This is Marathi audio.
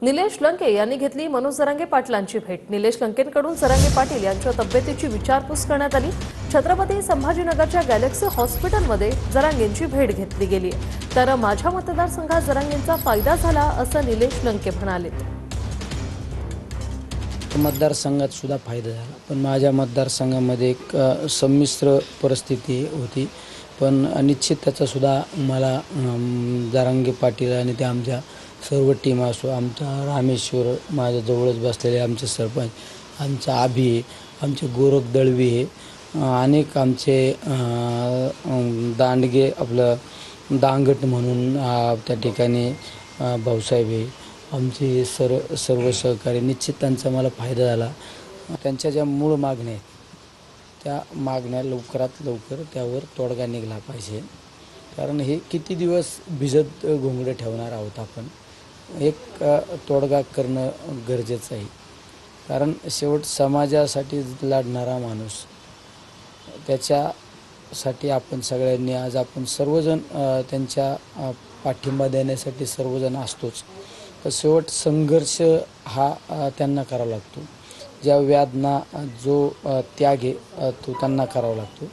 निलेश लंके यांनी घेतली मनोज जरांगे पाटलांची भेट। निलेश लंकेंकडून जरांगे पाटील यांच्या तब्येतीची विचारपूस करण्यात आली। छत्रपती संभाजीनगरच्या गॅलेक्सी हॉस्पिटलमध्ये जरांगेंची भेट घेतली गेली। तर माझ्या मतदारसंघात जरांगेंचा फायदा झाला असं निलेश लंके म्हणाले। मतदारसंघात सुद्धा फायदा झाला, पण माझ्या मतदारसंघामध्ये एक संमिश्र परिस्थिती होती, पण निश्चित त्याचा सुद्धा मला जरांगे पाटील आणि ते आमच्या सर्व टीम असो, आमचा रामेश्वर माझ्या जवळच बसलेले आमचे सरपंच, आमचा आभी, आमचे गोरख दळवी, हे अनेक आमचे दांडगे आपलं दांगट म्हणून त्या ठिकाणी भाऊसाहेब हे आमचे सर्व सहकारी, निश्चित त्यांचा मला फायदा झाला। त्यांच्या ज्या मूळ मागण्या आहेत त्या मागण्या लवकरात लवकर त्यावर तोडगा निघाला पाहिजे, कारण हे किती दिवस भिजत घोंगडे ठेवणार आहोत आपण। एक तोडगा करणं गरजेचं आहे, कारण शेवट समाजासाठी लढणारा माणूस, त्याच्यासाठी आपण सगळ्यांनी आज आपण सर्वजण त्यांच्या पाठिंबा देण्यासाठी सर्वजण असतोच, तर शेवट संघर्ष हा त्यांना करावा लागतो। ज्या वेदना जो त्याग आहे तो त्यांना करावा लागतो।